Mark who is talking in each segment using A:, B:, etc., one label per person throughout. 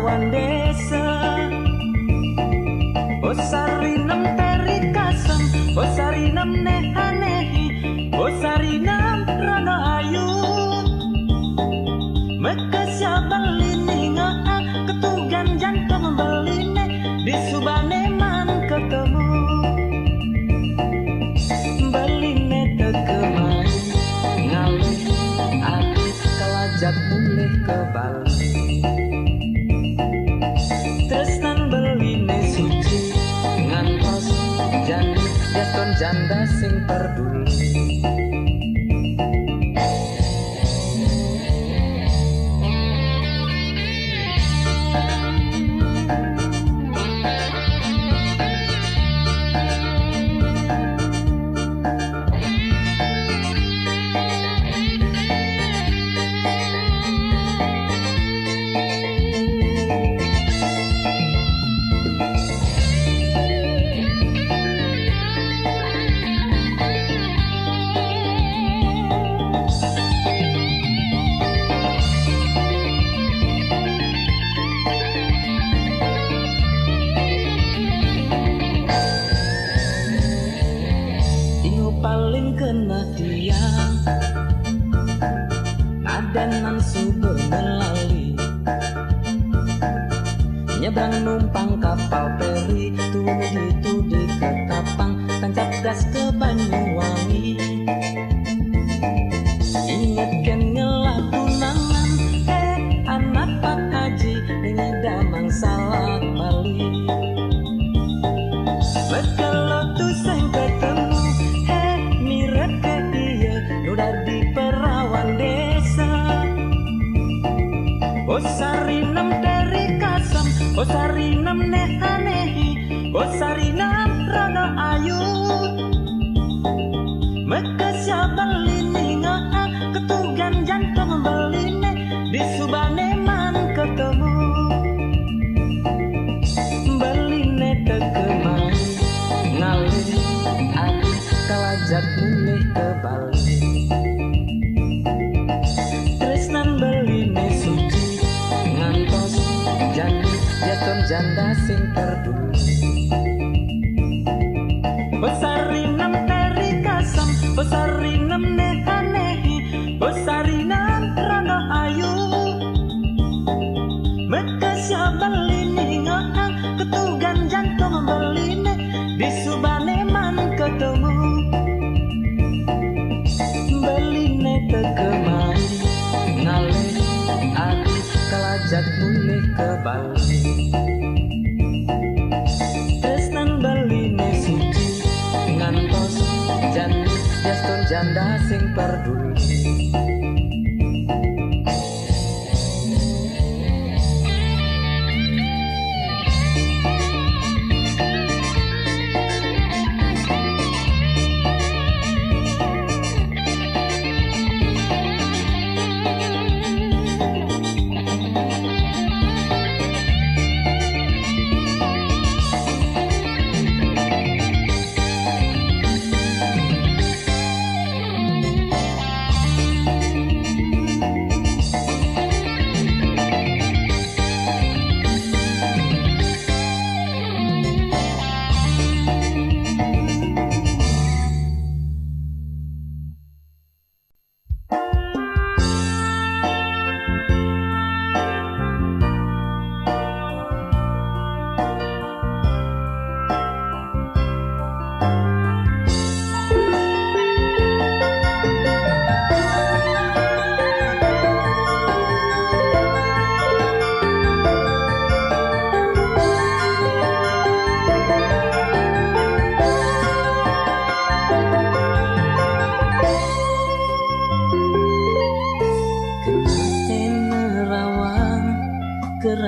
A: perawan desa. Oh sarinam teri kasam, oh sarinam nehanehi, oh sarinam rano ayu. Mekasya belini ngaa ketugan jantung beline di subane man ketemu. Beline tekemai ngalih aku kelajak mulih ke Bali. Tresnan beline suci ngantos jandi jaston janda sing peduli. Paling kena tiang ngadenan subur melali nyebrang numpang kapal peri tudi ketapang tancap gas ke Banyuwangi. Ingatkan ngelah tunangan anak Pak Haji dengan damang salak Bali. Kalau tuh seng ketemu udah di perawan desa. Oh sarinam teri kasam, oh sarinam nehanehi, oh sarinam rano ayu. Mekasya beline ngaa ketugan jantung beline di subane man ketemu. Beline tekemai ngalih aku kelajak mulih ke Bali. Tresnan beline suci ngantos jandi jaston janda sing peduli. Sarinam teri kasam, sarinam nehanehi, sarinam rano ayu. Mekasya beline ngaa ketugan jantung beline di subane man ketemu. Beline tekemai ngalih aku kelajak mulih ke Bali. Tresnan beline suci ngantos jandi jaston janda sing peduli.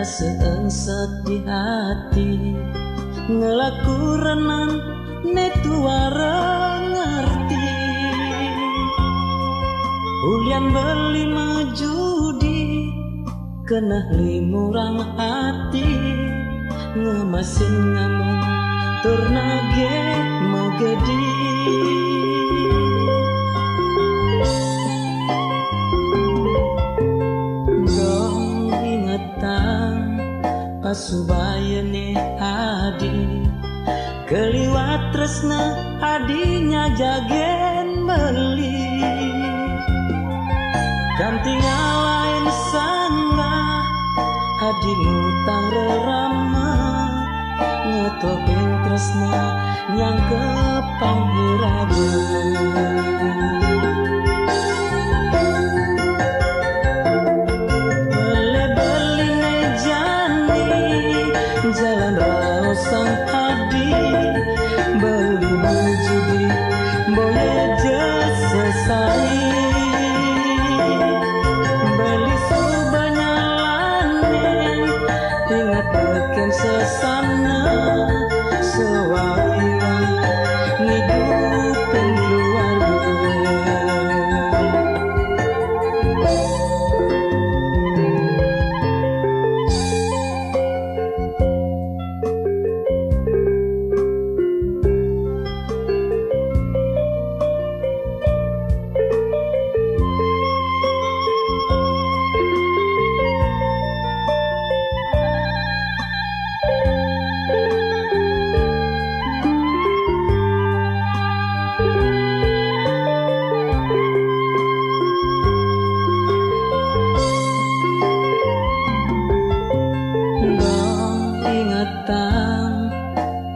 A: Seengsek di hati ngelaku renan netuara ngerti ulian beli majudi kena limurang hati ngemasin ngamung turnage megedi. Dong ingetan pasubayane adi keliwat tresna adinya jagen beli ganti ngalain sangga adi ngutang rerama ngetopin tresna nyang kepanggirageun jalan raosang adi beli judi boya jas selesai beli subanyalanen ingat beken sesana sewai-wai ngidupin keluarga.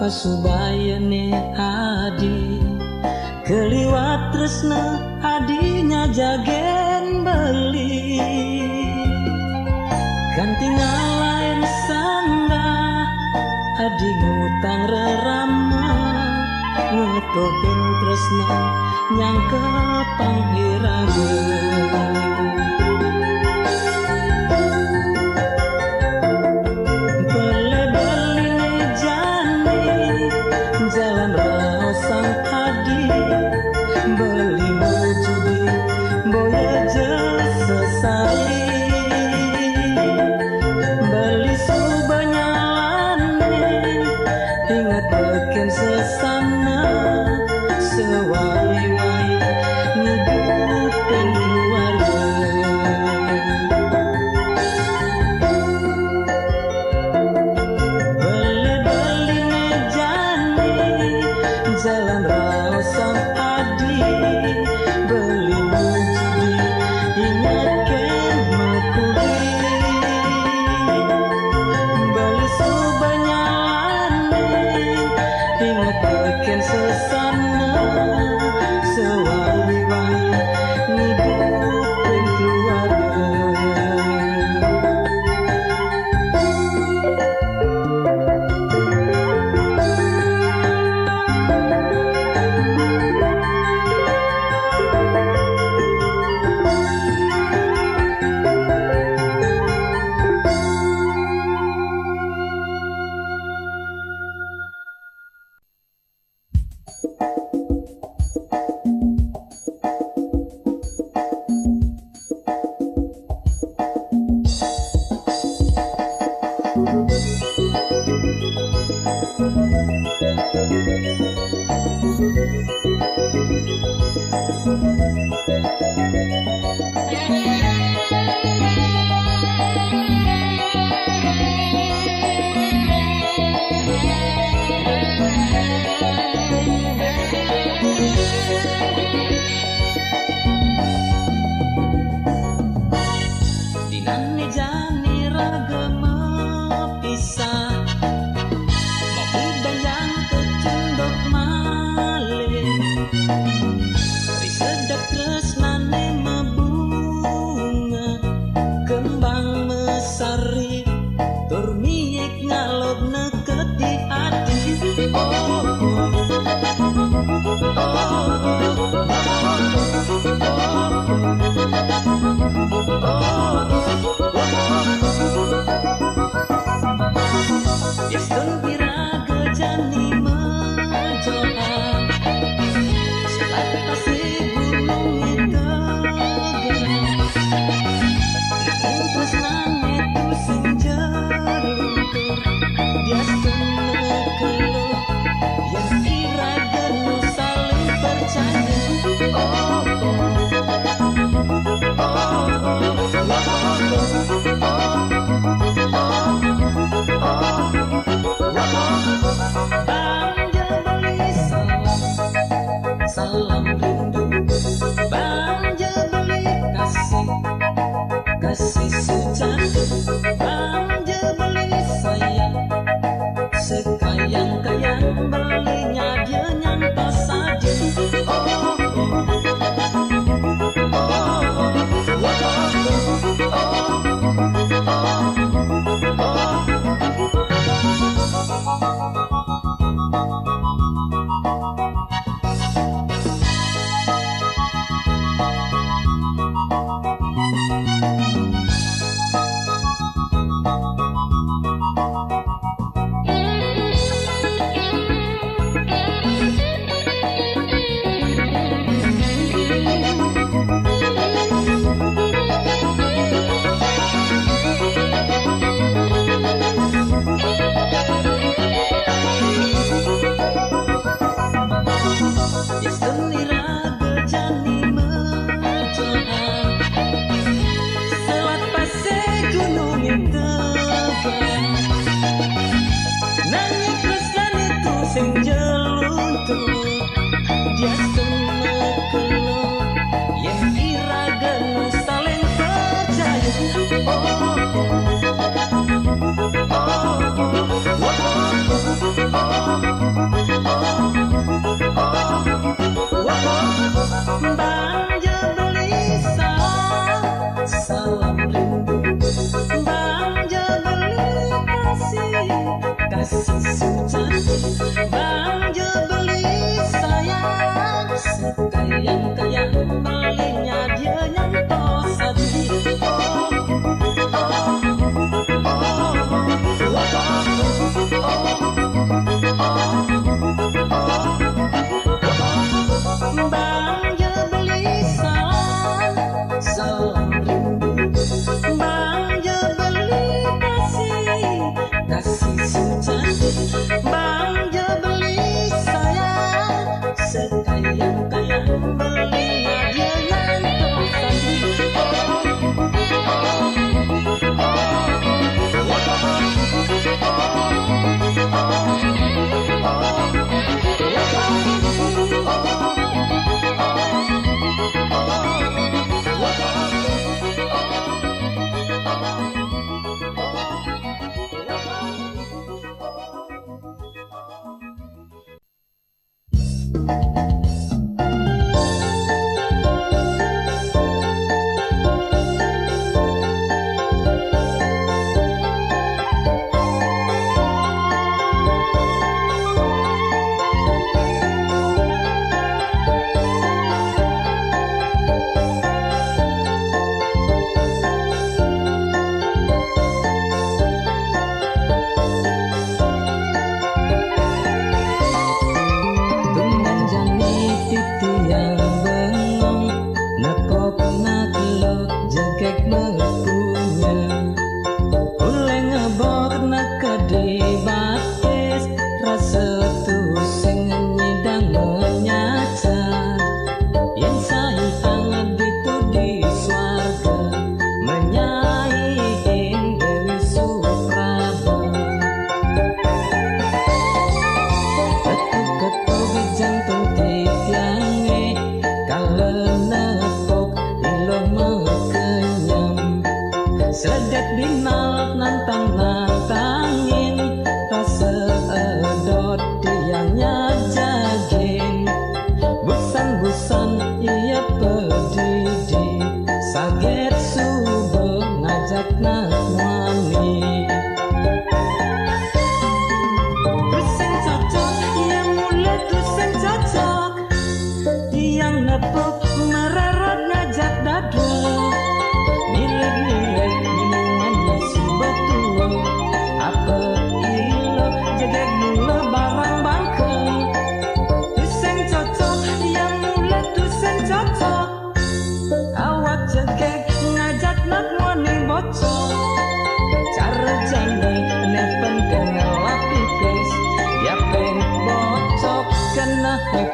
A: Pasubayane adi keliwat tresna adinya jagen beli ganti ngalain sangga adi ngutang rerama ngetopin tresna nyang kepanggirageun jalan raosang adi beli judi boya jas selesai beli subanyalanen ingat beken sesana sewai-wai ngidupin keluarga. Jalan raosang adi beli judi ingatkan makuli beli subanyalanen ingat beken sesana sewai-wai ngidupin keluarga. Dinane jani ragama pisah mobil dayang kecendok malih ri sedap tresnane mebunga kembang mesari tur miyek ngalobna keti ati oh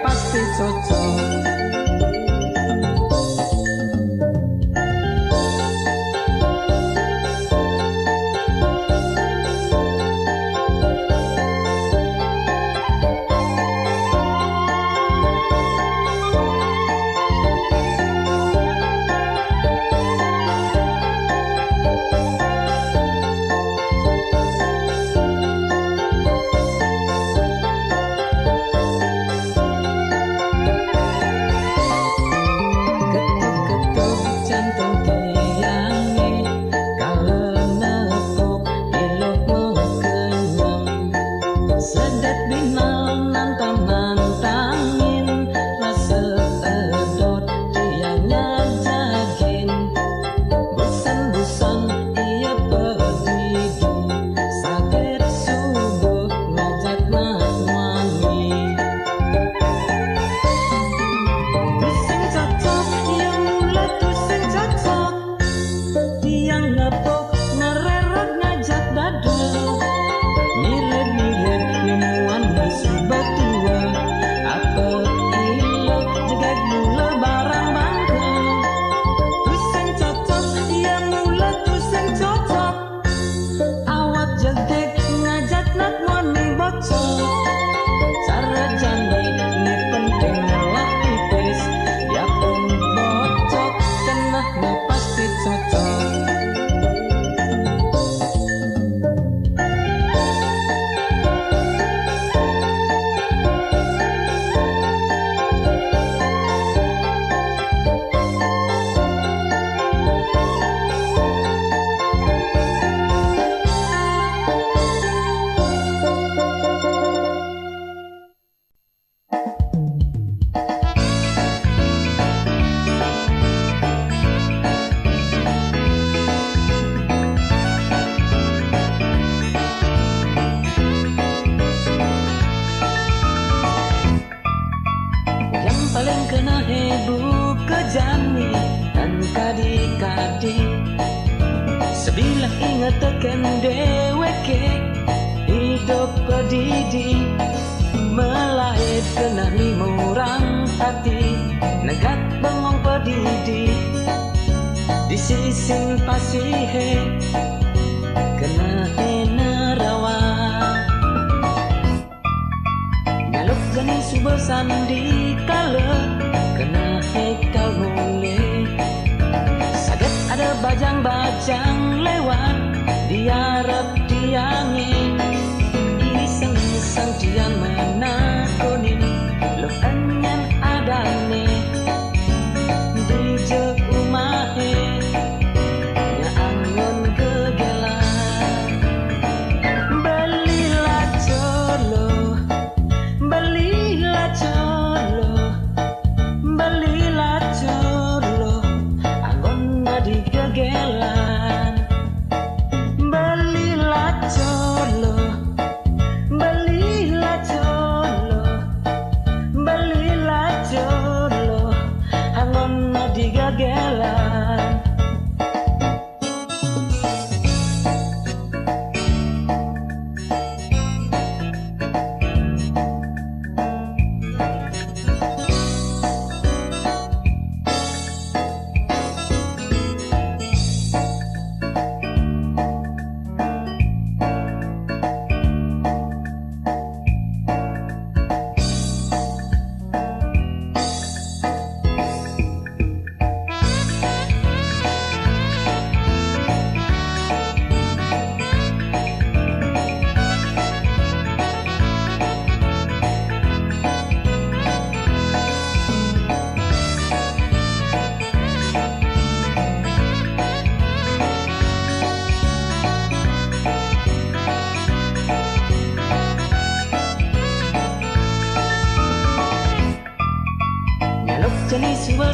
A: Pasti cocok. Sebilah ingat tekan deweke hidup pedidi melahir kena limurang hati negat bengong pedidi di sising pasihe kena nerawa nyaluk gani subesan di kala kena hekal mulai saget ada bajang-bajang lewat diarep diangin iseng-iseng dia menakunin lo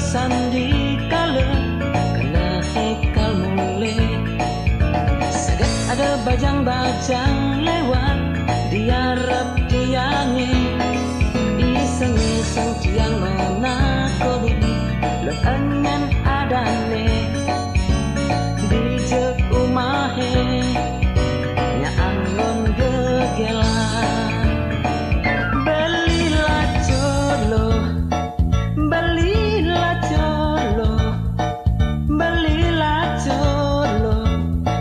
A: sandi kala kena hekal mule. Sagat ada bajang-bajang lewat diarap tiangi, iseng-iseng tiang menakodi lekangan adane bijak umahe nya angon gegelan. Belilah colo, belilah colo, belilah colo,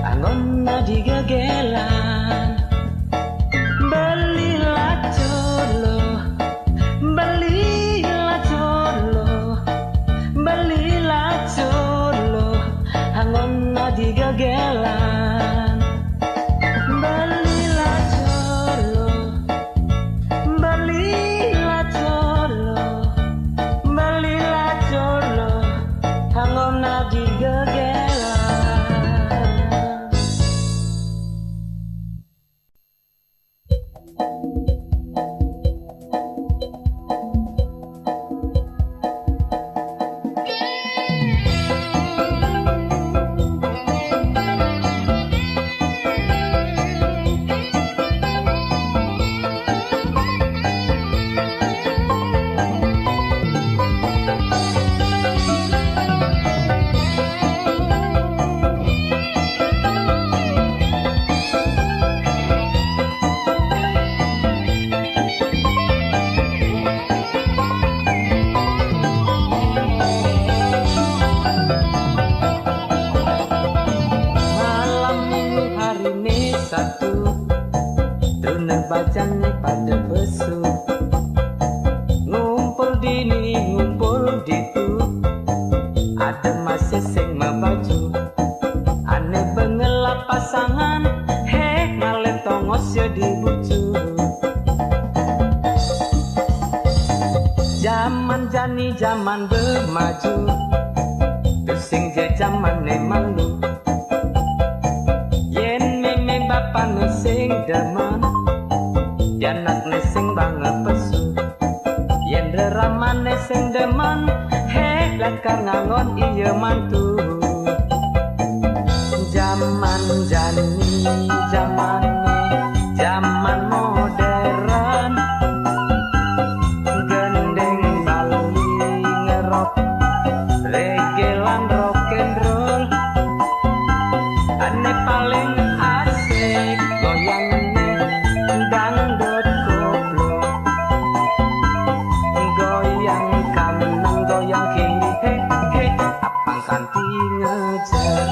A: angon na digegelan. Belilah colo, belilah colo, belilah colo, angon na digegelan. Belilah colo, belilah colo, belilah colo, angon na digegelan. Bajangnya pada besu, ngumpul dini ngumpul ditu, ada masih sing mabaju, aneh bengelap pasangan, heh ngalen tongos ya dibucu. Zaman jani zaman bermaju, pusing je zaman malu, yen meme bapak sing demen, anak nesing banget pesu, yen deraman nesing demen, heh lakar ngangon iya mantu. Zaman jani zaman zaman modern, gendeng bali ngerok, regelan rock and roll, aneh paling asik goyang dangdut koplo, goyang kanan goyang kiri, hei hei apang kanti ngejar.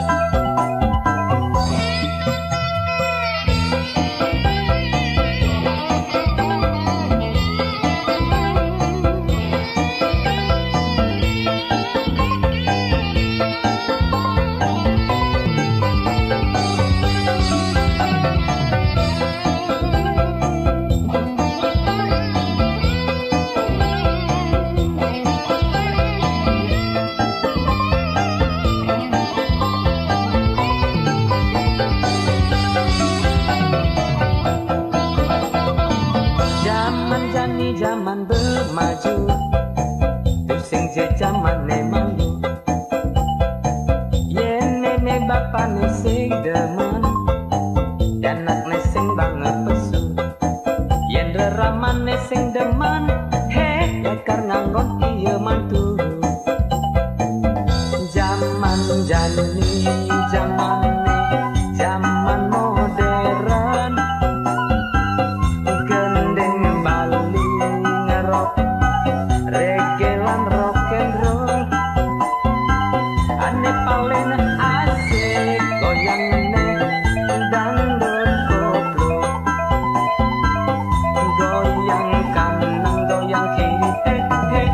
A: Zaman bermaju, pusing je zaman malu, yen nene bapak nesing demen, anak nesing banget pesu, yen deraman nesing demen, heh lekar nganggon iya mantu. Zaman jani zaman zaman modern, gendeng bali ngerok, regelan rock and roll, aneh paling asik goyang dangdut koplo, goyang kanan goyang kiri, hei hei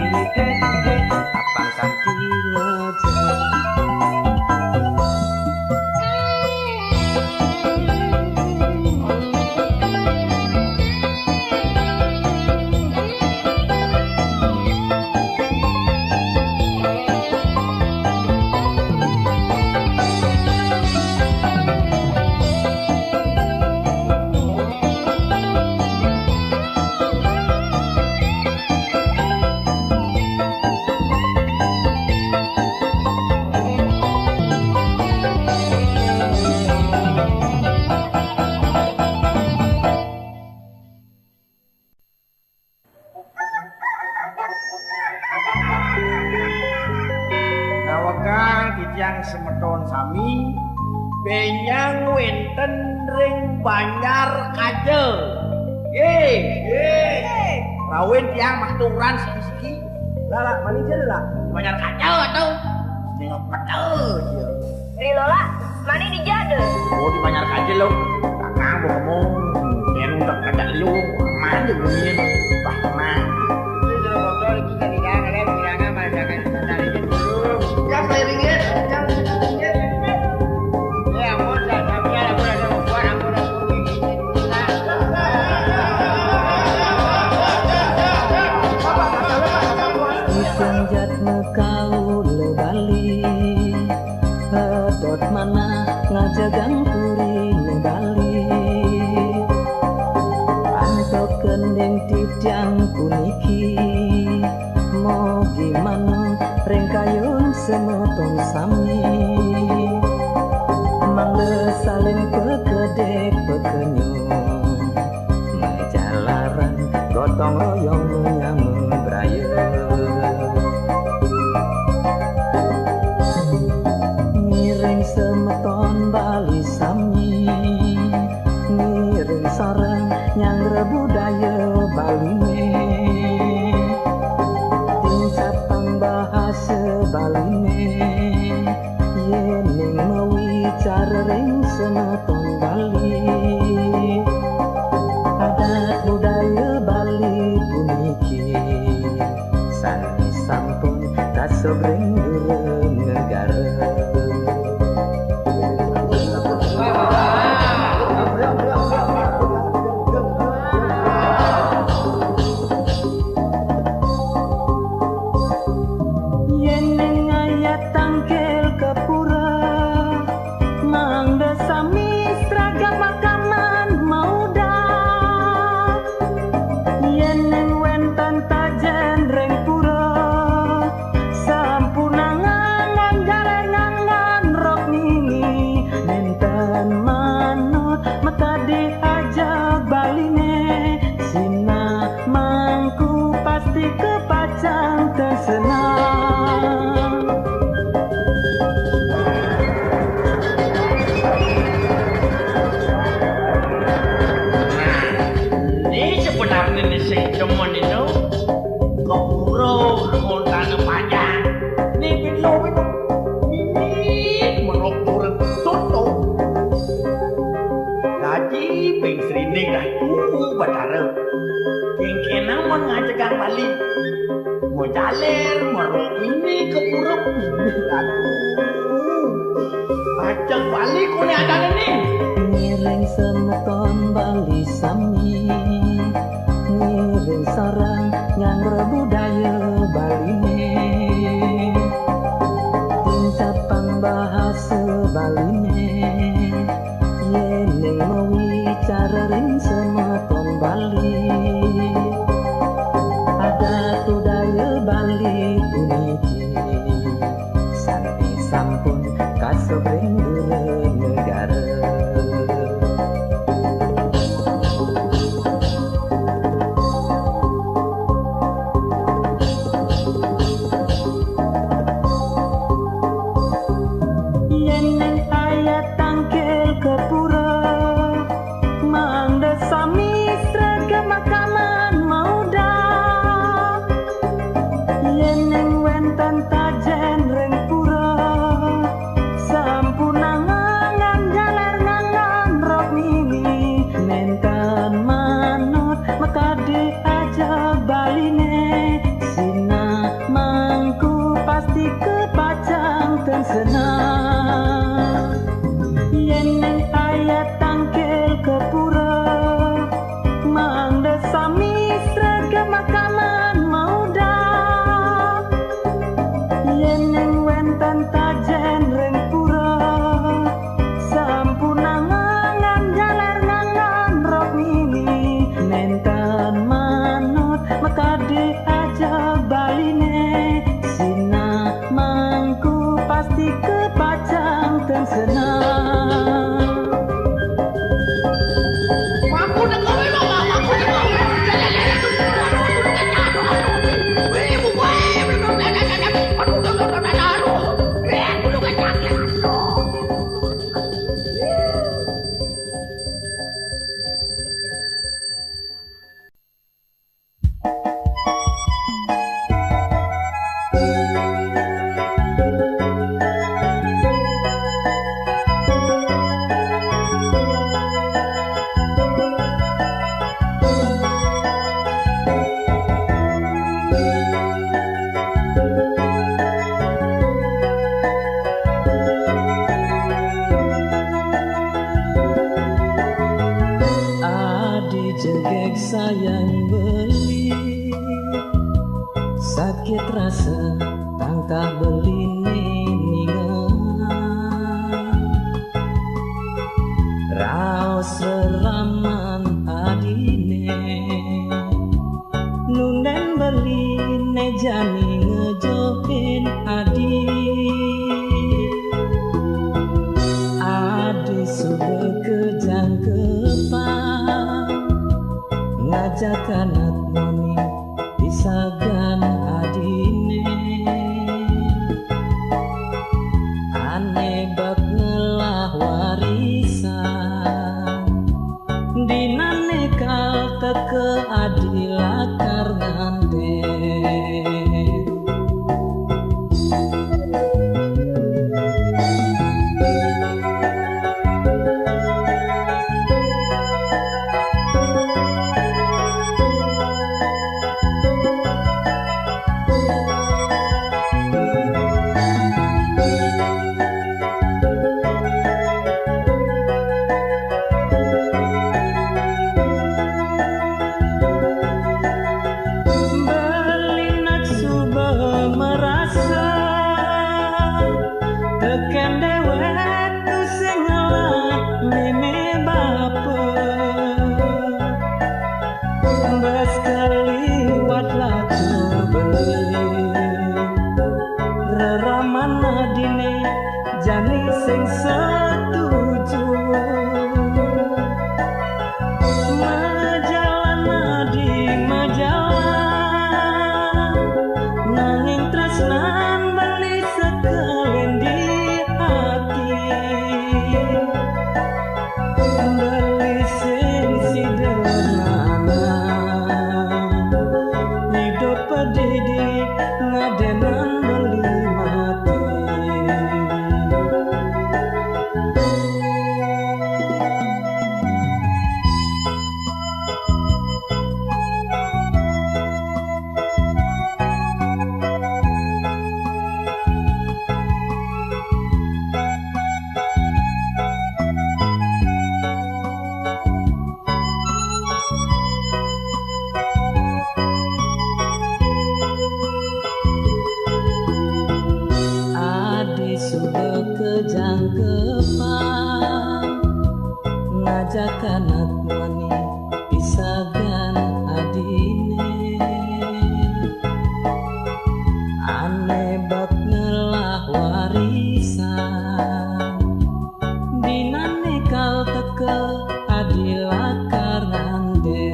A: tinggi he he apang kanthi ngejer.
B: Semeton sami benyang wenten ring Banjar Kaje. Rawen tiang makturan siki-siki. Lah mani jadi lah. Banjar Kaje atau tengok petel.
C: Rilola, mani di jade.
B: Oh di Banjar Kaje lo. Kakang mau ngomong. Yang udah kacak liu. Aman aja bunyiin. Bah tenang. Itu sudah ngobrol kita di dalam kalian bilangnya masakan dari dulu. Ya clearingnya.
A: Mana ngajagang turi ngebali anto kendeng titiang puniki mau gimana rengkayun semeton sami mangga saling pekedek pekenyung ngejalaran gotong royong menyame beraya. Semeton Bali sami ngiring sareng nyangre budaya Bali ne tincapang bahasa Bali ne yeneng mewicara ring semeton Bali adat budaya Bali puniki sani sampun kasobring dureng negara. Ngiring semeton Bali sami ngiring sarang nyangre budaya Bali ne tincapang bahasa Bali ne yeneng mewicara ring semeton Bali adat budaya Bali puniki sani sampun kasobring dureng negara. Maka diajak Bali ne Sina senang yen ning ayat tangkil kepura mangda sami srega makaman mauda yen ning wenten tajen ring pura sampunangan jaler ngangan rok mini nentan manut makade aja baline sina mangku pasti kepacang dan senang. Jegek sayang beli sakit rasa tangkah beli ningan raos seraman adine nunden beli nejani ngejokin adi sudah kejangkepan ngajak anak moni pisagan adine ane bak ngelah warisan dinane kal teke adila karnande jani sing setuju majalan di majalan nanging tresnan beli sekalian di hati beli sing sederhana hidup pedidi ngadenan beli mati. Sudah kejangkepan ngajak anak mani pisagan adine ane bak ngelah warisan dinane kal teke adila karnande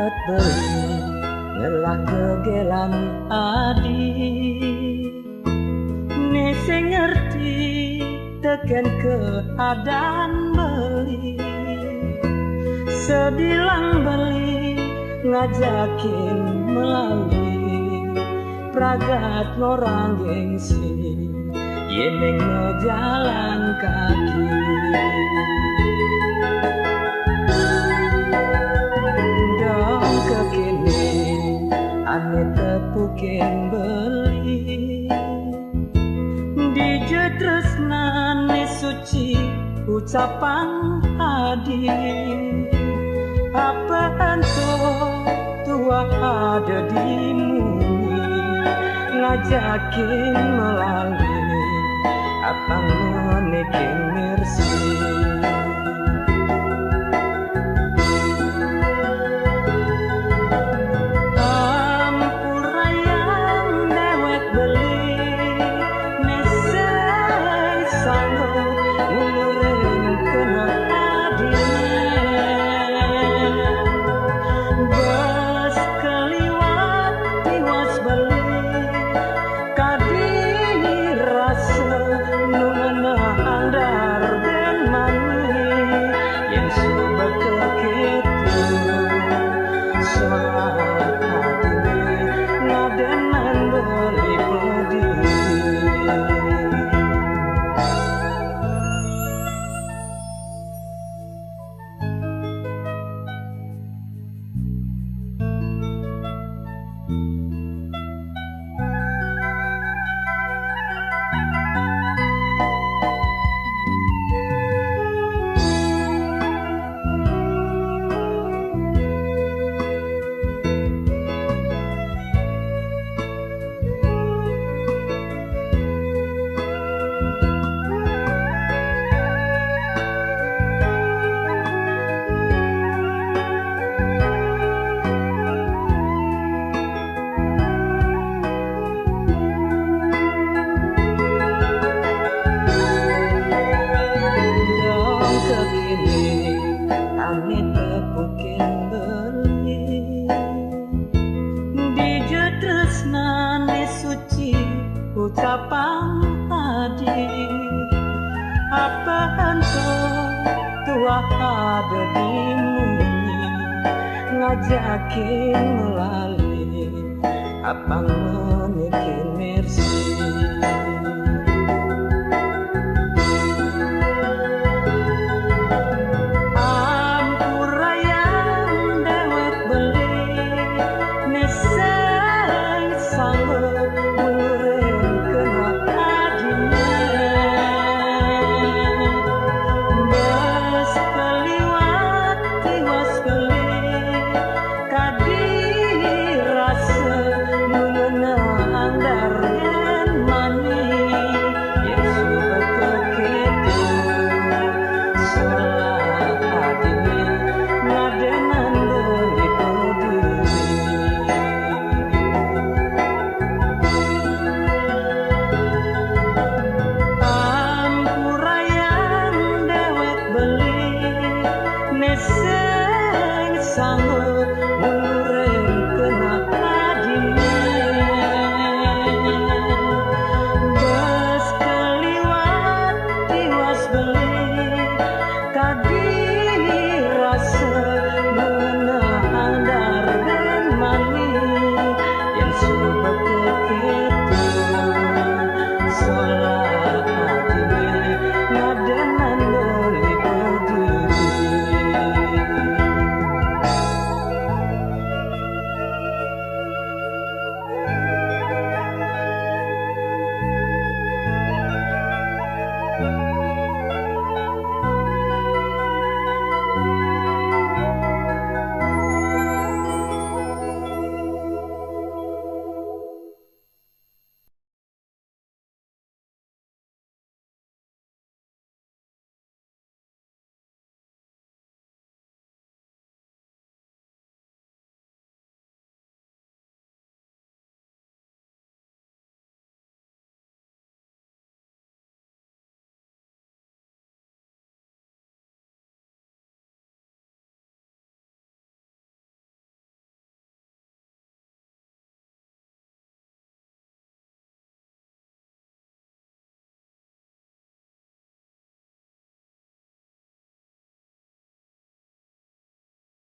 A: ket beli ngelah gegelan adi neseng ngerti teken keadaan beli sedilang beli ngajakin melalui pragat ngorang gengsi yeneng ngejalan kaki dong kekini ane tepukin beli di jetresnan suci ucapan adi apa ento tua ada di mumi ngajakin melalui apa menekin mersi ampurayang dewek beli nesai sanggup umurin kena bas keliwat tiwas beli kadini rasa nungana andar dan mani yang suka keketu soal hati ngadenan beli pedi ane tepukin beli di jetresnane suci ucapan adi apa ento tua ada di mumi ngajakin melalui apa